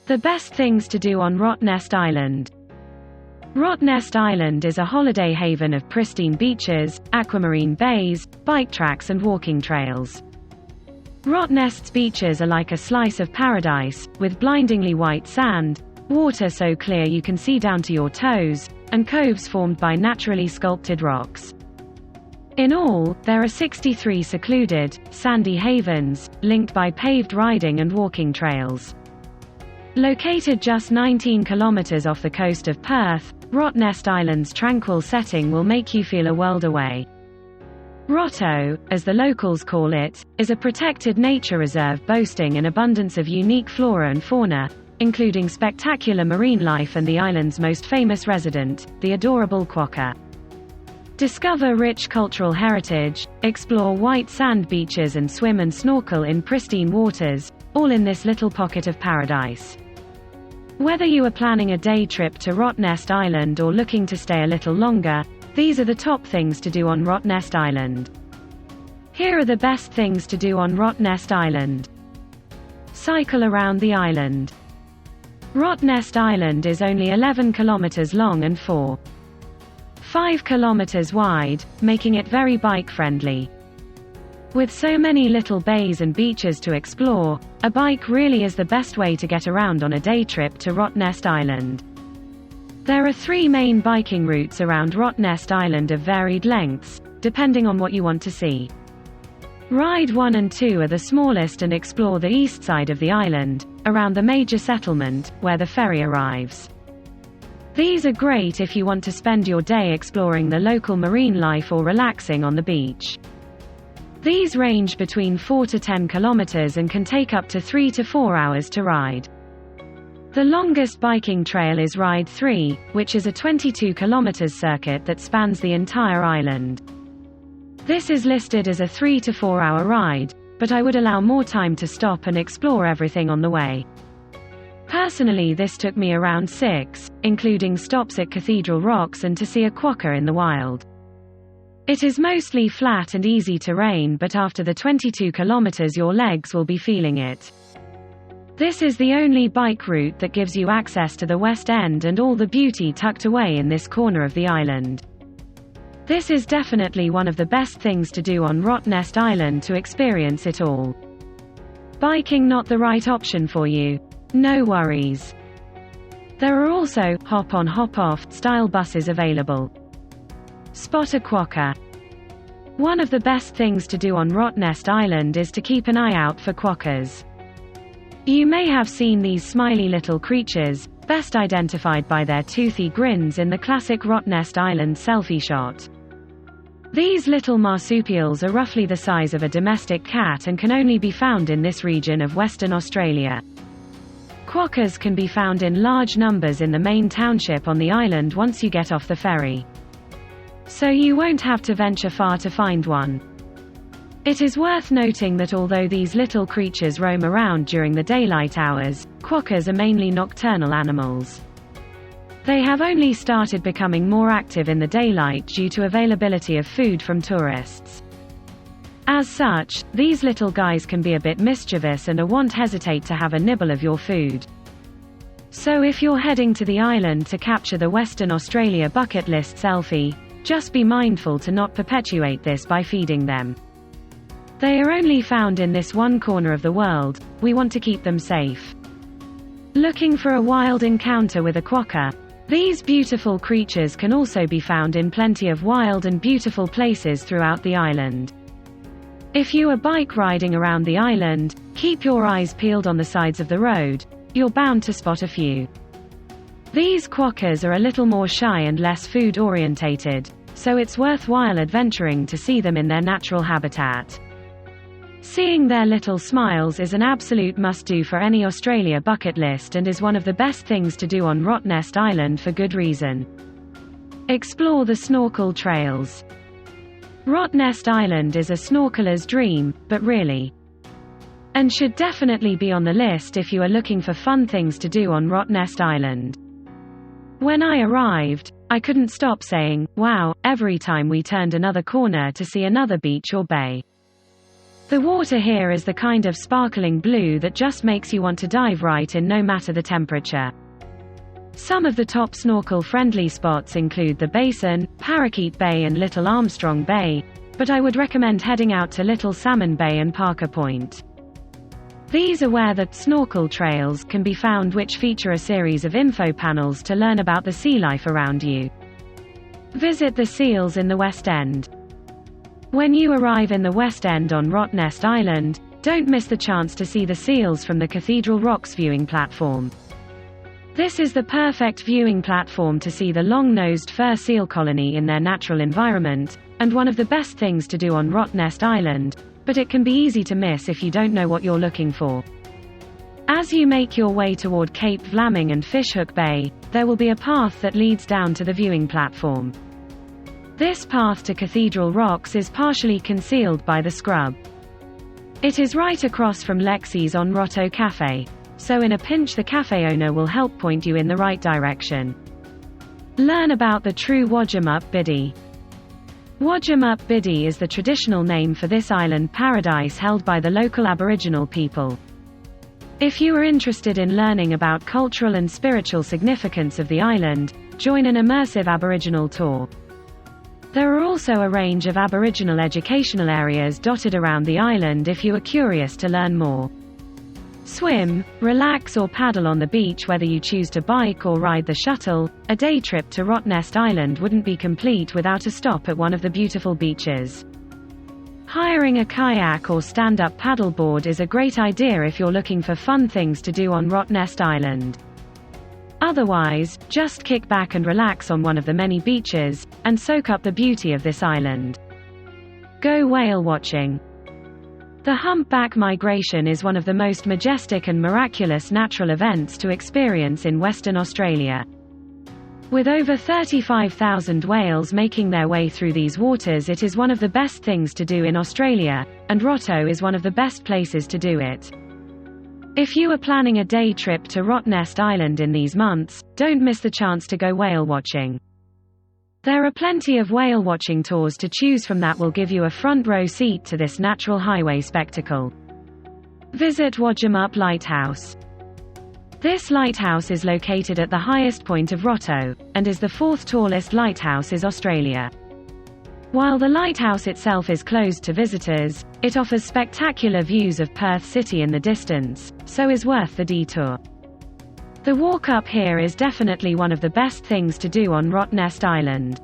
The best things to do on Rottnest Island. Rottnest Island is a holiday haven of pristine beaches, aquamarine bays, bike tracks and walking trails. Rottnest's beaches are like a slice of paradise, with blindingly white sand, water so clear you can see down to your toes, and coves formed by naturally sculpted rocks. In all, there are 63 secluded, sandy havens, linked by paved riding and walking trails. Located just 19 kilometers off the coast of Perth, Rottnest Island's tranquil setting will make you feel a world away. Rotto, as the locals call it, is a protected nature reserve boasting an abundance of unique flora and fauna, including spectacular marine life and the island's most famous resident, the adorable quokka. Discover rich cultural heritage, explore white sand beaches and swim and snorkel in pristine waters, all in this little pocket of paradise. Whether you are planning a day trip to Rottnest Island or looking to stay a little longer, these are the top things to do on Rottnest Island. Here are the best things to do on Rottnest Island. Cycle around the island. Rottnest Island is only 11 kilometers long and 4.5 kilometers wide, making it very bike-friendly. With so many little bays and beaches to explore, a bike really is the best way to get around on a day trip to Rottnest Island. There are 3 main biking routes around Rottnest Island of varied lengths, depending on what you want to see. Ride 1 and 2 are the smallest and explore the east side of the island, around the major settlement, where the ferry arrives. These are great if you want to spend your day exploring the local marine life or relaxing on the beach. These range between 4 to 10 kilometers and can take up to 3 to 4 hours to ride. The longest biking trail is Ride 3, which is a 22 kilometers circuit that spans the entire island. This is listed as a 3 to 4 hour ride, but I would allow more time to stop and explore everything on the way. Personally, this took me around 6, including stops at Cathedral Rocks and to see a quokka in the wild. It is mostly flat and easy terrain, but after the 22 kilometers your legs will be feeling it. This is the only bike route that gives you access to the West End and all the beauty tucked away in this corner of the island. This is definitely one of the best things to do on Rottnest Island to experience it all. Biking not the right option for you? No worries. There are also hop-on hop-off style buses available. Spot a quokka. One of the best things to do on Rottnest Island is to keep an eye out for quokkas. You may have seen these smiley little creatures, best identified by their toothy grins in the classic Rottnest Island selfie shot. These little marsupials are roughly the size of a domestic cat and can only be found in this region of Western Australia. Quokkas can be found in large numbers in the main township on the island once you get off the ferry. So you won't have to venture far to find one. It is worth noting that although these little creatures roam around during the daylight hours, quokkas are mainly nocturnal animals. They have only started becoming more active in the daylight due to availability of food from tourists. As such, these little guys can be a bit mischievous and won't hesitate to have a nibble of your food. So if you're heading to the island to capture the Western Australia bucket list selfie, just be mindful to not perpetuate this by feeding them. They are only found in this one corner of the world, we want to keep them safe. Looking for a wild encounter with a quokka? These beautiful creatures can also be found in plenty of wild and beautiful places throughout the island. If you are bike riding around the island, keep your eyes peeled on the sides of the road, you're bound to spot a few. These quokkas are a little more shy and less food orientated, so it's worthwhile adventuring to see them in their natural habitat. Seeing their little smiles is an absolute must-do for any Australia bucket list and is one of the best things to do on Rottnest Island for good reason. Explore the snorkel trails. Rottnest Island is a snorkeler's dream, but really, and should definitely be on the list if you are looking for fun things to do on Rottnest Island. When I arrived, I couldn't stop saying, wow, every time we turned another corner to see another beach or bay. The water here is the kind of sparkling blue that just makes you want to dive right in no matter the temperature. Some of the top snorkel-friendly spots include the Basin, Parakeet Bay and Little Armstrong Bay, but I would recommend heading out to Little Salmon Bay and Parker Point. These are where the snorkel trails can be found, which feature a series of info panels to learn about the sea life around you. Visit the seals in the West End. When you arrive in the West End on Rottnest Island, don't miss the chance to see the seals from the Cathedral Rocks viewing platform. This is the perfect viewing platform to see the long-nosed fur seal colony in their natural environment, and one of the best things to do on Rottnest Island, but it can be easy to miss if you don't know what you're looking for. As you make your way toward Cape Vlaming and Fishhook Bay, there will be a path that leads down to the viewing platform. This path to Cathedral Rocks is partially concealed by the scrub. It is right across from Lexi's on Rotto Cafe, so in a pinch the cafe owner will help point you in the right direction. Learn about the true Wodjamuk Biddy. Wodjamuk Biddy is the traditional name for this island paradise held by the local Aboriginal people. If you are interested in learning about cultural and spiritual significance of the island, join an immersive Aboriginal tour. There are also a range of Aboriginal educational areas dotted around the island if you are curious to learn more. Swim, relax or paddle on the beach. Whether you choose to bike or ride the shuttle, a day trip to Rottnest Island wouldn't be complete without a stop at one of the beautiful beaches. Hiring a kayak or stand-up paddleboard is a great idea if you're looking for fun things to do on Rottnest Island. Otherwise, just kick back and relax on one of the many beaches, and soak up the beauty of this island. Go whale watching. The humpback migration is one of the most majestic and miraculous natural events to experience in Western Australia. With over 35,000 whales making their way through these waters, it is one of the best things to do in Australia, and Rotto is one of the best places to do it. If you are planning a day trip to Rottnest Island in these months, don't miss the chance to go whale watching. There are plenty of whale watching tours to choose from that will give you a front row seat to this natural highway spectacle. Visit Wodjamuk Lighthouse. This lighthouse is located at the highest point of Rotto, and is the fourth tallest lighthouse in Australia. While the lighthouse itself is closed to visitors, it offers spectacular views of Perth City in the distance, so is worth the detour. The walk up here is definitely one of the best things to do on Rottnest Island.